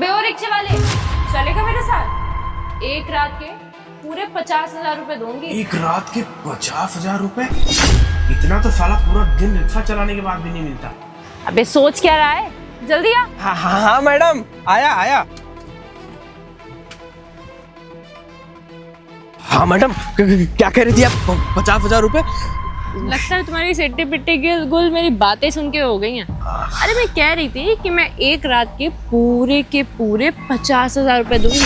अबे ओ रिक्शे वाले, चलेगा मेरे साथ? एक रात के पूरे 50,000 रुपए दूंगी। एक रात के 50,000 रुपए? इतना तो साला पूरा दिन रिक्शा चलाने के बाद भी नहीं मिलता। अबे सोच क्या रहा है, जल्दी आ। हाँ मैडम, आया आया। हाँ मैडम, क्या कह रही थी आप? 50,000 रुपए? लगता है तुम्हारी सिट्टी पिट्टी गुल मेरी बातें सुन के हो गई हैं। अरे मैं कह रही थी कि मैं एक रात के पूरे 50,000 रुपए दूंगी।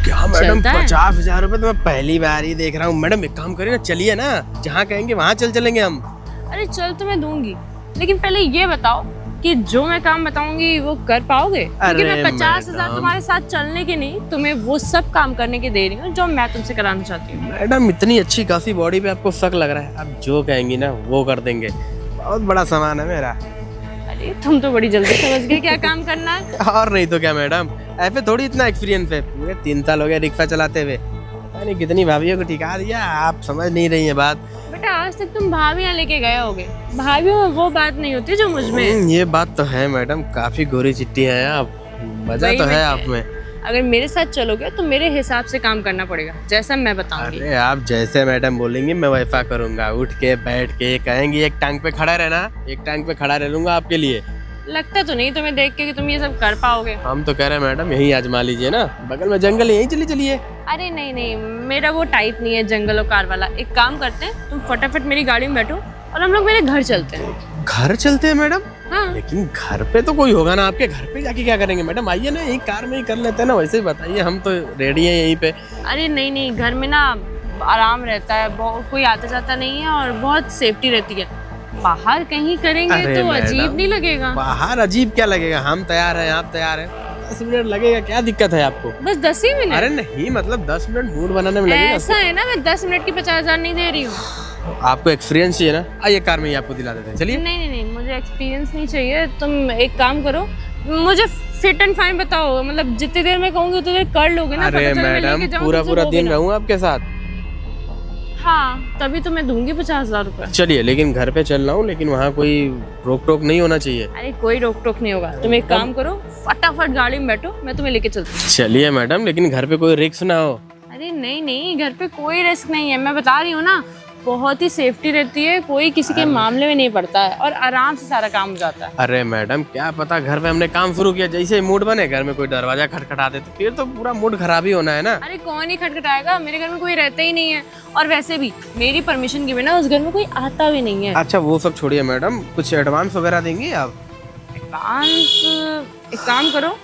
क्या मैडम, चलता है? 50,000 रुपए तो मैं पहली बार ही देख रहा हूँ। मैडम एक काम करिए ना, चलिए ना, जहाँ कहेंगे वहाँ चलेंगे हम। अरे चल तो मैं दूंगी, लेकिन पहले ये बताओ कि जो मैं काम बताऊंगी वो कर पाओगे? क्योंकि मैं 50,000 तुम्हारे साथ चलने के नहीं, तुम्हें वो सब काम करने के दे रही हूँ जो मैं तुमसे कराना चाहती हूँ। मैडम इतनी अच्छी खासी बॉडी पे आपको शक लग रहा है? आप जो कहेंगी ना वो कर देंगे। बहुत बड़ा सामान है मेरा। अरे तुम तो बड़ी जल्दी समझ गए क्या काम करना है। और नहीं तो क्या मैडम, ऐसे थोड़ी इतना एक्सपीरियंस है। पूरे 3 साल हो गए रिक्शा चलाते हुए। पता नहीं कितनी भाभीियों को ठिका दिया, आप समझ नहीं रही हैं बात। बेटा आज तक तुम भाभियाँ लेके गए होगे, भाभियों में वो बात नहीं होती जो मुझ में है। ये बात तो है मैडम, काफी गोरी चिट्टी है आप। मजा तो है आप में। अगर मेरे साथ चलोगे तो मेरे हिसाब से काम करना पड़ेगा, जैसा मैं बताऊंगी। अरे आप जैसे मैडम बोलेंगी मैं वैसा करूंगा। उठ के बैठ के कहेंगी एक टांग पे खड़ा रहना, एक टांग पे खड़ा रह लूंगा आपके लिए। लगता तो नहीं तुम्हें देख के कि तुम ये सब कर पाओगे। हम तो कह रहे हैं मैडम यही आजमा लीजिए ना, बगल में जंगल है, यहीं चलिए। अरे नहीं नहीं, मेरा वो टाइप नहीं है जंगल और कार वाला। एक काम करते हैं, तुम फटाफट मेरी गाड़ी में बैठो और हम लोग मेरे घर चलते हैं। घर चलते हैं मैडम? हाँ। लेकिन घर पे तो कोई होगा ना, आपके घर पे जाके क्या करेंगे मैडम? आइए ना, यही कार में ही कर लेते हैं ना। वैसे ही बताइए, हम तो रेडी हैं यहीं पे। अरे नहीं नहीं, घर में ना आराम रहता है, कोई आता जाता नहीं है और बहुत सेफ्टी रहती है। बाहर कहीं करेंगे तो अजीब नहीं लगेगा? बाहर अजीब क्या लगेगा? हम तैयार हैं, आप तैयार हैं। 10 मिनट लगेगा, क्या दिक्कत है आपको? बस 10 ही मिनट? अरे नहीं, मतलब 10 मिनट मूड बनाने में लगेगा। ऐसा है ना, मैं 10 मिनट की 50,000 नहीं दे रही हूँ। आपको एक्सपीरियंस चाहिए ना? आइए कार में ही आपको दिला देते हैं, चलिए। नहीं नहीं नहीं, मुझे एक्सपीरियंस नहीं चाहिए। तुम एक काम करो, मुझे फिट एंड फाइन बताओ, मतलब जितनी देर में कहूँगी उतनी देर कर लोगे ना? अरे मैडम पूरा दिन रहूँ आपके साथ? हाँ तभी तो मैं दूंगी 50,000 रुपए। चलिए, लेकिन घर पे चल रहा हूँ, लेकिन वहाँ कोई रोक टोक नहीं होना चाहिए। अरे कोई रोक टोक नहीं होगा। तुम एक काम करो, फटाफट गाड़ी में बैठो, मैं तुम्हें लेके चलती हूँ। चलिए मैडम, लेकिन घर पे कोई रिस्क ना हो। अरे नहीं नहीं, घर पे कोई रिस्क नहीं है, मैं बता रही हूँ ना। बहुत ही सेफ्टी रहती है, कोई किसी के मामले में नहीं पड़ता है और आराम से सारा काम हो जाता है। अरे मैडम क्या पता, घर पे हमने काम शुरू किया, जैसे मूड बने घर में कोई दरवाजा खटखटा दे तो फिर तो पूरा मूड खराब ही होना है ना। अरे कौन ही खटखटाएगा, मेरे घर में कोई रहता ही नहीं है और वैसे भी मेरी परमिशन के बिना उस घर में कोई आता भी नहीं है। अच्छा वो सब छोड़िए मैडम, कुछ एडवांस वगैरह देंगी आप? एडवांस? एक काम करो,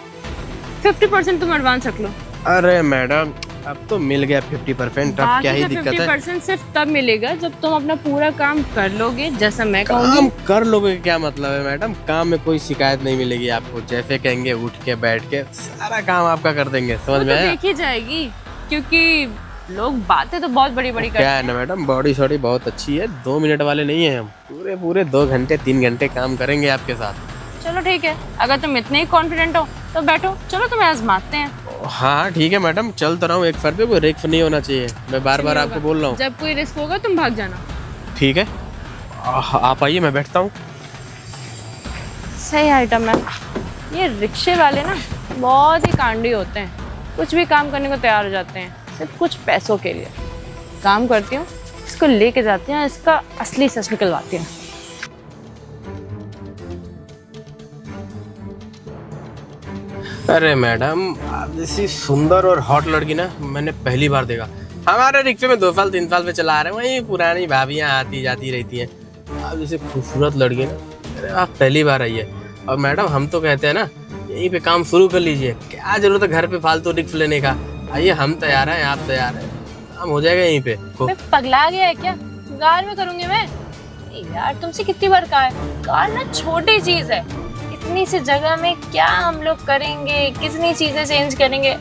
50% तुम एडवांस रख लो। अरे मैडम अब तो मिल गया 50%, अब क्या ही दिक्कत है? 50% सिर्फ तब मिलेगा जब तुम अपना पूरा काम कर लोगे जैसा मैं कहूँगी। काम कर लोगे क्या मतलब है मैडम? काम में कोई शिकायत नहीं मिलेगी आपको, जैसे कहेंगे उठ के बैठ के सारा काम आपका कर देंगे। समझ में आया? देखी जाएगी, क्योंकि लोग बातें तो बहुत बड़ी बड़ी करते हैं। क्या है ना मैडम, बॉडी शॉडी बहुत अच्छी है। 2 मिनट वाले नहीं है हम, पूरे 2 घंटे 3 घंटे काम करेंगे आपके साथ। चलो ठीक है, अगर तुम इतने ही कॉन्फिडेंट हो तो बैठो, चलो तुम्हें आजमाते हैं। हाँ ठीक है मैडम, चल तो रहा हूँ। एक फर पे कोई रिस्क नहीं होना चाहिए, मैं बार बार आपको बोल रहा हूँ। जब कोई रिस्क होगा तुम भाग जाना। ठीक है, आप आइए, मैं बैठता हूँ। सही आइटम है। ये रिक्शे वाले ना बहुत ही कांडी होते हैं, कुछ भी काम करने को तैयार हो जाते हैं सिर्फ कुछ पैसों के लिए। काम करती हूँ, इसको लेके जाती हूँ, इसका असली सच निकलवाती हूँ। अरे मैडम, आप जैसी सुंदर और हॉट लड़की ना मैंने पहली बार देखा। हमारे रिक्शे में 2 साल 3 साल से चला रहे हैं, वही पुरानी भाभियाँ आती जाती रहती हैं। आप जैसे खूबसूरत लड़की ना, अरे आप पहली बार आई है। और मैडम हम तो कहते हैं ना, यहीं पे काम शुरू कर लीजिए, क्या जरूरत है घर पे फालतू रिक्स लेने का। आइए, हम तैयार हैं, आप तैयार हैं, काम हो जाएगा यहीं पे। पगला गया है क्या? कार में करूंगी मैं? यार तुमसे कितनी बार कहा है, कार ना छोटी चीज है, इतनी सी जगह में क्या हम लोग करेंगे, कितनी चीजें चेंज करेंगे,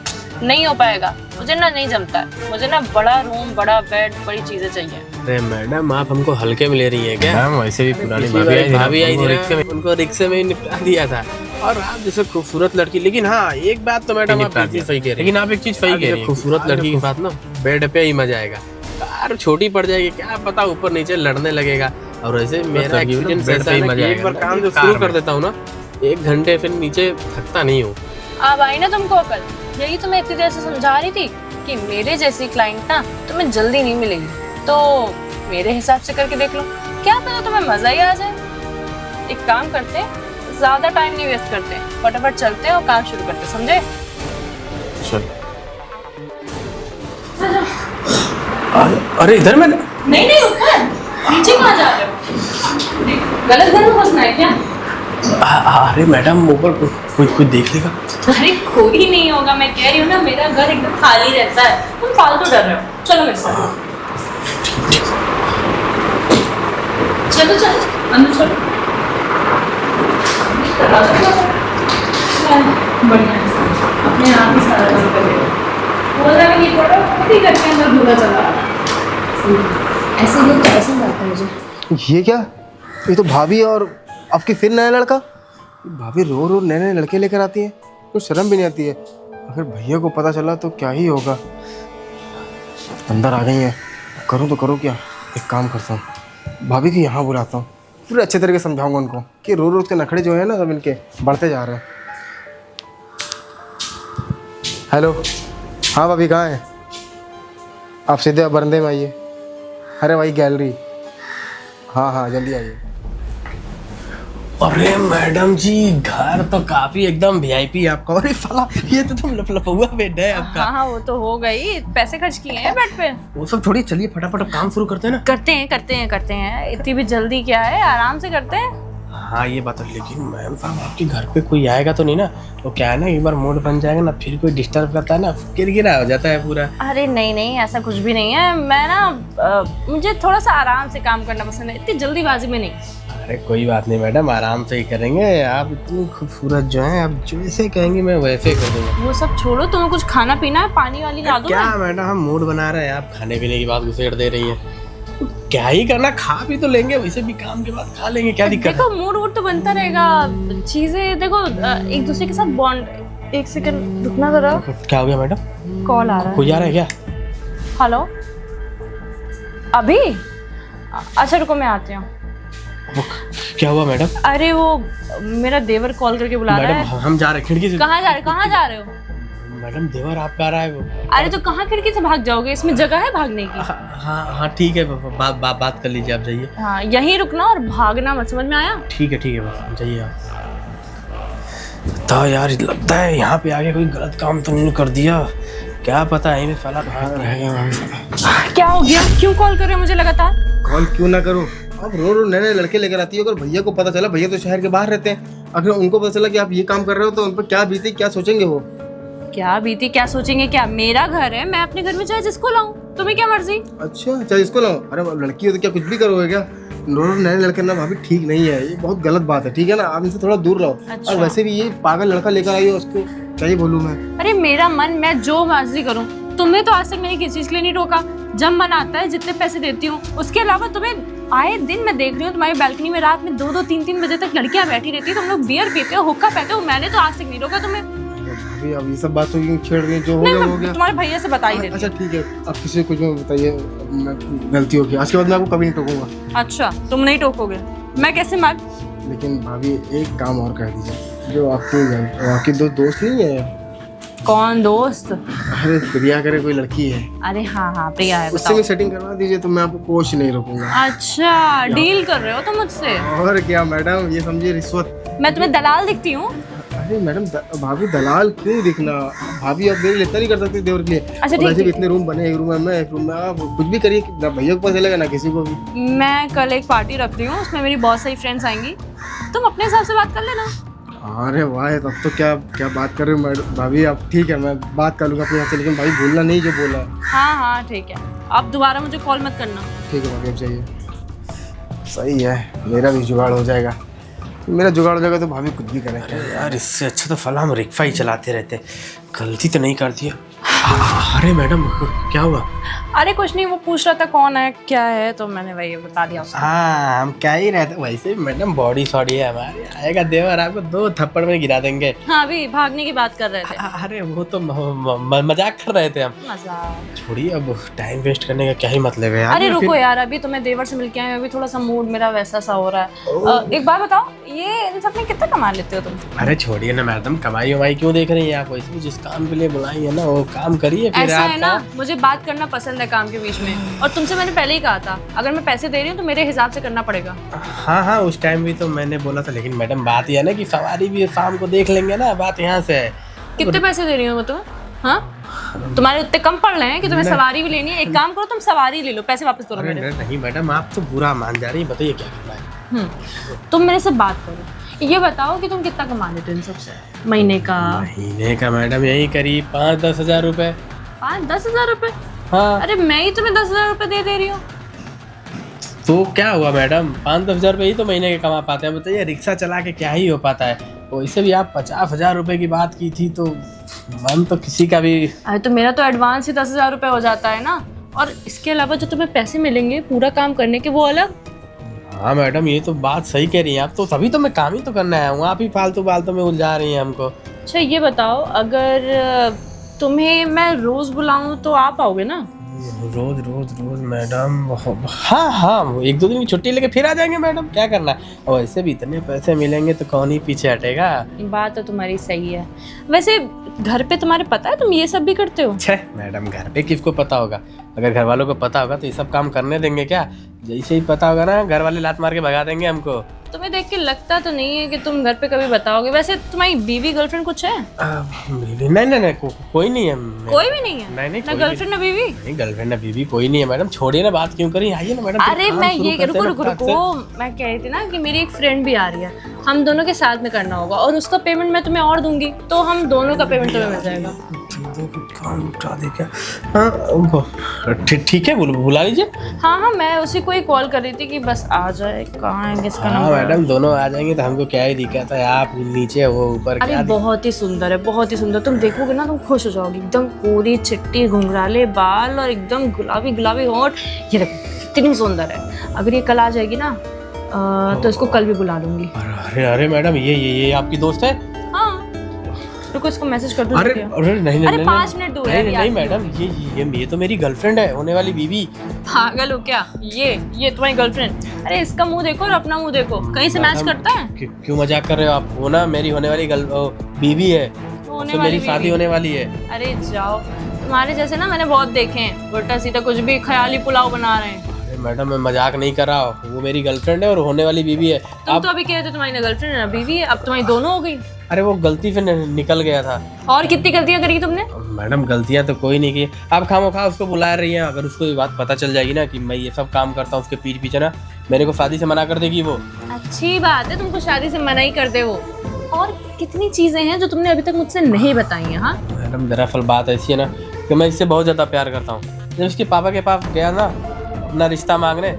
नहीं हो पाएगा। मुझे ना नहीं जमता है, मुझे ना बड़ा रूम, बड़ा बेड, बड़ी चीजें चाहिए। अरे मैडम आप हमको हल्के में ले रही हैं क्या? मैम वैसे भी पुरानी भाभी आई थी रिक्शे में, उनको रिक्शे में ही निपटा दिया था। और आप जैसे खूबसूरत लड़की, लेकिन हाँ एक बात तो मैडम आप एक चीज सही कह रही हैं, लेकिन आप एक चीज सही कह रही हैं, खूबसूरत लड़की के साथ ना बेड पे ही मजा आएगा। कार छोटी पड़ जाएगी, क्या पता ऊपर नीचे लड़ने लगेगा। और वैसे मेरा एक्सपीरियंस ऐसा है कि एक बार काम जो शुरू कर देता हूँ ना, 1 घंटे फिर नीचे थकता नहीं हूँ। अब आई ना तुमको अकल। यही तो मैं इतनी देर से समझा रही थी कि मेरे जैसी क्लाइंट ना तुम्हें जल्दी नहीं मिलेगी, तो मेरे हिसाब से करके देख लो, क्या पता तुम्हें मजा ही आ जाए। एक काम करते हैं, ज्यादा टाइम नहीं वेस्ट करते, फटाफट चलते हैं और काम शुरू करते हैं, समझे? चल। अरे इधर मैं नहीं नहीं ऊपर, नीचे कहाँ जा रहे हो? गलत घर में घुसना है क्या? अरे मैडम ऊपर कोई देख लेगा। अरे कोई नहीं होगा, मैं कह रही हूँ ना, मेरा घर एकदम खाली रहता है, तुम फालतू डर रहे हो। चलो मेरे साथ, चलो चलो अंदर चलो। बढ़िया है, अपने आप ही सारा काम कर लेगा। बोल रहा है कि पढ़ो, खुद ही करके अंदर भूला चला। ऐसे लोग कैसे बात है मुझे? ये क्या? ये तो भाभी और आपकी फिर नया लड़का। भाभी रो रो नए नए लड़के लेकर आती हैं, कुछ शर्म भी नहीं आती है। अगर भैया को पता चला तो क्या ही होगा। अंदर आ गई हैं, करूँ तो करूँ क्या? एक काम करता हूँ, भाभी को यहाँ बुलाता हूँ, फिर अच्छे तरीके से समझाऊंगा उनको कि रो रो के नखड़े जो है ना सब इनके बढ़ते जा रहे हैं। हेलो, हाँ भाभी कहाँ हैं आप? सीधे बरंदे में आइए। अरे भाई गैलरी, हाँ हाँ जल्दी आइए। अरे मैडम जी, घर तो काफी एकदम वीआईपी आपका। अरे साला, ये तो तुम लपलपुआ बेड है आपका। हाँ वो तो हो गई, पैसे खर्च किए हैं बेड पे। वो सब छोड़िए, चलिए फटाफट अब काम शुरू करते हैं ना। करते हैं, इतनी भी जल्दी क्या है, आराम से करते हैं। हाँ ये बात है, लेकिन मैम साहब आपके घर पे कोई आएगा तो नहीं ना? तो क्या है ना, एक बार मूड बन जाएगा ना, फिर कोई डिस्टर्ब करता है ना, किरकिरा हो जाता है पूरा। अरे नहीं नहीं, ऐसा कुछ भी नहीं है। मैं ना मुझे थोड़ा सा आराम से काम करना पसंद है, इतनी जल्दीबाजी में नहीं। अरे कोई बात नहीं मैडम, आराम से ही करेंगे। आप इतनी खूबसूरत जो हैं, आप जैसे कहेंगे मैं वैसे कर दूंगा। वो सब छोड़ो, तुम्हें कुछ खाना पीना है? पानी वाली ला दो। क्या मैडम, हम मूड बना रहे हैं, आप खाने पीने की बात घुसेड़ दे रही हैं। तो क्या ही करना, खा भी तो लेंगे, वैसे भी काम के बाद खा लेंगे, क्या दिक्कत है? देखो मूड वूड तो बनता रहेगा, चीजें देखो एक दूसरे के साथ बॉन्ड। एक सेकंड रुकना जरा। क्या हो गया मैडम? कॉल आ रहा है। कोई आ रहा है क्या? हेलो, अभी? अच्छा रुको, मैं आती हूँ। क्या हुआ मैडम? अरे वो मेरा देवर कॉल करके बुला रहा मैडम है। हम जा रहे हैं खिड़की से। कहाँ जा रहे हो? मैडम देवर आपका आ रहा है वो। अरे तो कहाँ खिड़की से भाग जाओगे, इसमें जगह है भागने की। हाँ ठीक है, बात कर लीजिए, आप जाइए। हाँ यहीं रुकना और भागना मत, समझ में आया? ठीक है बस जाइए आप। तो यार लगता है यहाँ पे आगे कोई गलत काम तो नहीं कर दिया, क्या पता है साला कहाँ रहेगा। क्या हो गया, क्यों कॉल कर रहे हो मुझे लगातार? कॉल क्यों ना करूं? अब रो रो नए नए लड़के लेकर आती है। अगर भैया को पता चला, भैया तो शहर के बाहर रहते हैं, अगर उनको पता चला कि आप ये काम कर रहे हो तो उन पर क्या बीती, क्या सोचेंगे वो? क्या बीती, क्या सोचेंगे? क्या मेरा घर है, मैं अपने घर में चाहे जिसको लाऊं, तुम्हें क्या मर्जी? अच्छा चाहे इसको लाओ। अरे लड़की हो तो क्या कुछ भी करोगे क्या? रो रो नए लड़के ना भाभी ठीक नहीं है, ये बहुत गलत बात है, ठीक है ना? आप इनसे थोड़ा दूर रहो। अच्छा। और वैसे भी ये पागल लड़का लेकर आई है, उसको क्या ही बोलूं मैं? अरे मेरा मन, मैं जो मर्जी करूं। तुमने तो आज तक मेरी किसी चीज के लिए नहीं रोका। जब मन आता है, जितने पैसे देती हूँ, उसके अलावा तुम्हें आए दिन मैं देख रही हूँ तुम्हारी बालकनी में रात में 2-2, 3-3 बजे तक लड़कियां बैठी रहती है, तुम लोग बियर पीते हो, हुक्का पीते हो। मैंने तो आज तक नहीं रोका तुम्हें। भाभी अब ये सब बात क्यों छेड़ रही है? जो हो नहीं, गया मैं हो गया। तुम्हारे भैया से बता ही देती अच्छा ठीक है, आप किसी को कुछ मत बताइए, गलती होगी, आज के बाद मैं आपको कभी नहीं टोकूंगा। हूँ। अच्छा तुम नहीं टोकोगे, मैं कैसे मान? लेकिन भाभी एक काम और कह दीजिए, जो आपकी दो दोस्त नहीं है? कौन दोस्त? अरे प्रिया करे कोई लड़की है, अरे हाँ प्रिया है, उससे बताओ। भी सेटिंग करवा दीजिए, तो मैं आपको कुछ नहीं रोकूंगा। अच्छा डील कर रहे हो तुम मुझसे? और क्या मैडम, ये समझिए रिश्वत। मैं तुम्हें दलाल दिखती हूँ? अरे मैडम भाभी दलाल क्यों दिखना? भाभी आप मेरे लिए इतना नहीं कर सकती देवर के लिए। अच्छा ठीक है। इतने रूम बने, एक रूम है मैं, एक रूम में आप, कुछ भी करिए, ना भैया को पता चलेगा ना किसी को भी। मैं कल एक पार्टी रख रही हूँ, उसमें मेरी बहुत सारी फ्रेंड्स आएंगी, तुम अपने हिसाब से बात कर लेना। अरे वाह, तब तो क्या बात कर रहे हो मैडम? भाभी आप ठीक है, मैं बात कर लूँगा अपने यहाँ से, लेकिन भाई भूलना नहीं जो बोला है। हाँ ठीक है, अब दोबारा मुझे कॉल मत करना। ठीक है भाभी, अब चाहिए। सही है, मेरा भी जुगाड़ हो जाएगा। मेरा जुगाड़ हो जाएगा तो भाभी कुछ भी करें। अरे यार इससे अच्छा तो फला हम रिक्शा ही चलाते रहते, गलती तो नहीं कर दिया। अरे मैडम क्या हुआ? अरे कुछ नहीं, वो पूछ रहा था कौन है क्या है, तो मैंने वही बता दिया उसको। हाँ हम क्या ही रहते, वैसे भी मैडम बॉडी सॉडी है हमारी, आएगा देवर आपको 2 थप्पड़ में गिरा देंगे। हाँ अभी भागने की बात कर रहे थे। अरे वो तो मजाक कर रहे थे हम। मजाक। छोड़िए, अब टाइम वेस्ट करने का क्या ही मतलब है यार। अरे रुको यार, अभी तो मैं देवर से मिलके आई हूँ, अभी थोड़ा सा मूड मेरा वैसा सा हो रहा है। एक बात बताओ, ये इन सब में कितना कमा लेते हो तुम? अरे छोड़िए ना मैडम, कमाई वमाई क्यों देख रही हैं आप? वैसे भी जिस काम के लिए बुलाई है ना वो काम करिए। फिर ऐसा है ना, आपका मुझे बात करना पसंद है काम के बीच में, और तुमसे मैंने पहले ही कहा था अगर मैं पैसे दे रही हूँ तो मेरे हिसाब से करना पड़ेगा। हाँ हाँ उस टाइम भी तो मैंने बोला था, लेकिन मैडम बात यह है ना कि सवारी भी शाम को देख लेंगे ना, बात यहाँ से है। कितने पैसे दे रही हूँ मैं तुम्हें? हाँ तुम्हारे उतने कम पड़ रहे हैं कि तुम्हें सवारी भी लेनी है? एक काम करो, तुम सवारी ले लो, पैसे वापस करो अरे मेरे। नहीं मैडम, आप तो बुरा मान जा रही है, बताइए क्या करना है। तुम मेरे से बात करो, ये बताओ कि तुम कितना कमा लेते हो इन सबसे महीने का? महीने का मैडम यही करीब 5-10 हज़ार रुपए। 5-10 हजार रुपए? हाँ अरे मैं ही तुम्हें 10 हजार रुपए दे रही हूँ। तो क्या हुआ मैडम, 5-10 हज़ार रुपये ही तो महीने के कमा पाते हैं। बताइए रिक्शा चला के क्या ही हो पाता है। वैसे भी आप 50 हज़ार रुपये की बात की थी तो मन तो किसी का भी। अरे तो मेरा तो एडवांस ही 10 हजार रुपये हो जाता है ना, और इसके अलावा जो तुम्हें पैसे मिलेंगे पूरा काम करने के वो अलग। हाँ मैडम ये तो बात सही कह रही हैं आप, तो तभी तो मैं काम ही तो करना है, आप ही फालतू फालतू में उलझा रही हैं हमको। अच्छा ये बताओ, अगर तुम्हें मैं रोज बुलाऊं तो आ पाओगे ना? रोज रोज रोज मैडम? हाँ हाँ 1-2 दिन की छुट्टी लेके फिर आ जाएंगे मैडम, क्या करना है। और वैसे भी इतने पैसे मिलेंगे तो कौन ही पीछे हटेगा। बात तो तुम्हारी सही है। वैसे घर पे तुम्हारे पता है तुम ये सब भी करते हो? छे मैडम घर पे किसको पता होगा, अगर घर वालों को पता होगा तो ये सब काम करने देंगे क्या? जैसे ही पता होगा ना घर वाले लात मार के भगा देंगे हमको। तुम्हें देख के लगता तो नहीं है कि तुम घर पे कभी बताओगे। वैसे तुम्हारी बीवी गर्लफ्रेंड कुछ है? नहीं कोई नहीं है। कोई भी नहीं है? नहीं ना गर्लफ्रेंड ना बीवी? नहीं गर्लफ्रेंड ना बीवी कोई नहीं है मैडम, छोड़िए ना बात क्यों करी, आइए ना मैडम। अरे मैं ये रुको, मैं कह रही थी ना कि मेरी एक फ्रेंड भी आ रही है, हम दोनों के साथ में करना होगा, और उसका पेमेंट मैं तुम्हें और दूंगी, तो हम दोनों का पेमेंट तुम्हें मिल जाएगा। ठीक है बुला लीजिए। हाँ मैं उसी को ही कॉल कर रही थी कि बस आ जाए। कहाँ है किसका नंबर? मैडम दोनों आ जाएंगे तो हमको क्या ही दिक्कत है, आप नीचे वो ऊपर। अरे बहुत ही सुंदर है, बहुत ही सुंदर। तुम देखोगे ना तुम खुश हो जाओगे, एकदम पूरी चिट्टी घुंघराले बाल और एकदम गुलाबी गुलाबी होंठ। ये देखो कितनी सुंदर है। अगर ये कल आ जाएगी ना तो इसको कल भी बुला लूंगी। अरे मैडम ये आपकी दोस्त है? हाँ रुको इसको मैसेज कर दूं। अरे नहीं अरे 5 मिनट दूर है। नहीं मैडम ये तो मेरी गर्लफ्रेंड है, होने वाली बीवी। पागल हो क्या? ये तुम्हारी गर्लफ्रेंड? अरे इसका मुंह देखो और अपना मुंह देखो, कहीं से मैच करता है? क्यों मजाक कर रहे हो आप? वो ना मेरी होने वाली बीवी है, तो मेरी शादी होने वाली है। अरे जाओ, तुम्हारे जैसे ना मैंने बहुत देखे हैं, उल्टा सीधा कुछ भी ख्याली पुलाव बना रहे हैं। मैडम मैं मजाक नहीं कर रहा हूँ, वो मेरी गर्लफ्रेंड है और होने वाली बीवी है। तुम तो अभी कह रहे थे तुम्हारी ना गर्लफ्रेंड है ना बीवी है, अब तुम्हारी दोनों हो गई। अरे वो गलती से निकल गया था। और कितनी गलतियां करी तुमने? मैडम गलतियां तो कोई नहीं की, आप खामोखा उसको बुला रही हैं। अगर उसको ये बात पता चल जाएगी ना कि मैं ये सब काम करता हूँ उसके पीठ पीछे ना, मेरे को शादी से मना कर देगी वो। अच्छी बात है, तुमको शादी से मना ही कर दे वो। और कितनी चीजें हैं जो तुमने अभी तक मुझसे नहीं बताई हैं। हाँ मैडम दरअसल बात ऐसी है ना कि मैं इससे बहुत ज़्यादा प्यार करता हूँ। जब उसके पापा के पास गया ना अपना रिश्ता मांगने,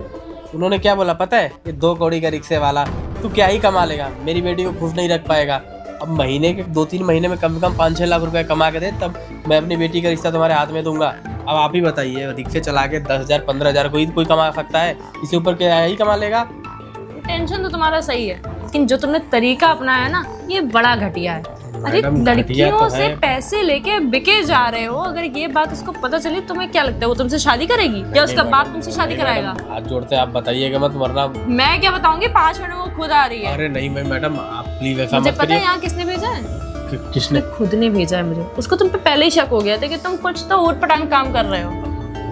उन्होंने क्या बोला पता है? ये 2 कौड़ी का रिक्शे वाला तू क्या ही कमा लेगा, मेरी बेटी को खुश नहीं रख पाएगा। अब महीने के 2-3 महीने में कम से कम 5-6 लाख रुपए कमा के दे, तब मैं अपनी बेटी का रिश्ता तुम्हारे हाथ में दूंगा। अब आप ही बताइए, रिक्शे चला के 10,000-15,000 कोई कमा सकता है, इसके ऊपर क्या ही कमा लेगा? टेंशन तो तुम्हारा सही है, लेकिन जो तुमने तरीका अपनाया ना ये बड़ा घटिया है। अरे लड़कियों तो से पैसे लेके बिके जा रहे हो, अगर ये बात उसको पता चली तुम्हें क्या लगता है वो तुमसे शादी करेगी या उसका बाप तुमसे शादी कराएगा? हाथ जोड़ते आप बताइएगा मत, वरना मैं क्या बताऊंगी। 5 मिनट में वो खुद आ रही है। अरे नहीं मैडम आप प्लीज ऐसा मुझे मत पता करिए। है यहाँ किसने भेजा है? किसने? खुद ने भेजा है मुझे। उसको तुम पे पहले ही शक हो गया था कि तुम कुछ तो ऊट पटांग काम कर रहे हो।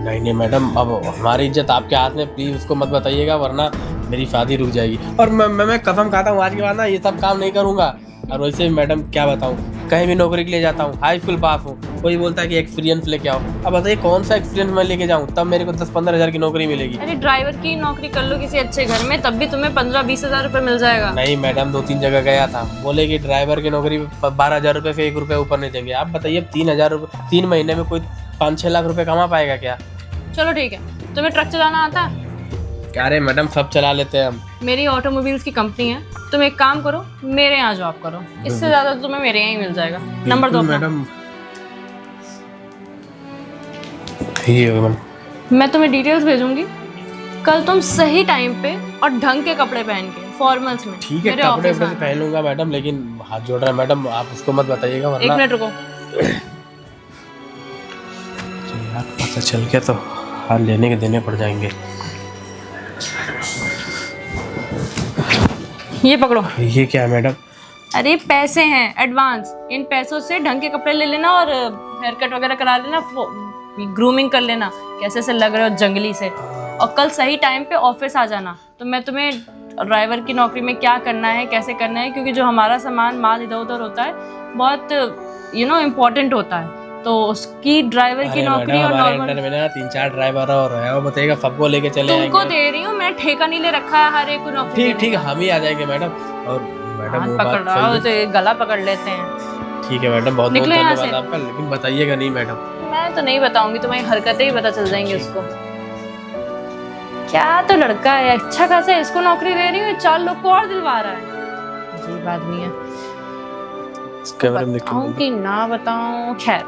नहीं मैडम, अब हमारी इज्जत आपके हाथ में, प्लीज उसको मत बताइएगा वरना मेरी शादी रुक जाएगी। और मैं कसम खाता हूँ आज के बाद ना ये सब काम नहीं करूँगा। और वैसे भी मैडम क्या बताऊँ, कहीं भी नौकरी के लिए जाता हूँ, हाई स्कूल पास हूँ, कोई बोलता है कि एक्सपीरियंस लेके आओ। अब बताइए कौन सा एक्सपीरियंस मैं लेके जाऊँ, तब मेरे को 10-15 हज़ार की नौकरी मिलेगी। अरे ड्राइवर की नौकरी कर लो किसी अच्छे घर में, तब भी तुम्हें 15-20 हज़ार रुपये मिल जाएगा। नहीं मैडम 2-3 जगह गया था, बोले कि ड्राइवर की नौकरी 12,000 रुपये से 1 रुपये ऊपर नहीं देंगे। आप बताइए 3,000 रुपये 3 महीने में कोई 5-6 लाख रुपये कमा पाएगा क्या? चलो ठीक है, तुम्हें ट्रक चलाना आता है? अरे मैडम सब चला लेते हैं हम। मेरी ऑटोमोबाइल्स की कंपनी है, तुम एक काम करो मेरे यहाँ जॉब करो, इससे ज्यादा तो तुम्हें मेरे यहाँ ही मिल जाएगा। नंबर दो अपना। मैडम ठीक है मैडम। मैं तुम्हें डिटेल्स भेजूंगी। कल तुम सही टाइम पे और ढंग के कपड़े पहन के फॉर्मल्स में ठीक है, मेरे कपड़े ऑफिस वपड़े आना। पहन लूंगा मैडम, लेकिन हाथ जोड़ रहा है मैडम, आप उसको मत बताइएगा एक वरना मिनट रुको। यार पता चल गया तो हाथ लेने के देने पड़ जाएंगे। ये पकड़ो। ये क्या है मैडम? अरे पैसे हैं एडवांस, इन पैसों से ढंग के कपड़े ले लेना और हेयर कट वगैरह करा लेना, ग्रूमिंग कर लेना, कैसे से लग रहे हो जंगली से। और कल सही टाइम पे ऑफिस आ जाना, तो मैं तुम्हें ड्राइवर की नौकरी में क्या करना है कैसे करना है, क्योंकि जो हमारा सामान माल इधर उधर होता है बहुत इम्पोर्टेंट होता है, तो उसकी ड्राइवर की अरे नौकरी मैडम, और हमारे नॉर्मल अंडर में ना 3-4 ड्राइवर और है, वो बताइएगा सबको लेके चले तुमको आएंगे। दे रही हूँ मैं, ठेका नहीं ले रखा है हर एक को नौकरी ठीक देने ठीक, का। हम ही आ जाएंगे मैडम। और मैडम हाथ वो पकड़ बात रहा हो सही तो ये गला पकड़ लेते हैं। है। ठीक है मैडम, बहुत बहुत निकलो यहाँ धन्यवाद से। आपका, लेकिन बताइएगा नहीं मैडम। मैं तो नहीं बताऊंगी, तुम्हारी हरकतें ही पता चल जाएंगी उसको। क्या तो लड़का है, अच्छा खासा इसको नौकरी दे रही हूँ, 4 लोग को और दिलवा रहा है। अजीब आदमी है। कैमरे में बताऊं कि ना बताऊं, खैर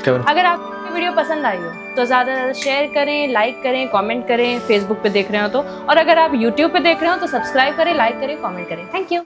कैमरे अगर आपको वीडियो पसंद आई हो तो ज़्यादा से ज़्यादा शेयर करें, लाइक करें, कमेंट करें, फेसबुक पे देख रहे हो तो, और अगर आप यूट्यूब पे देख रहे हो तो सब्सक्राइब करें, लाइक करें, कमेंट करें। Thank you.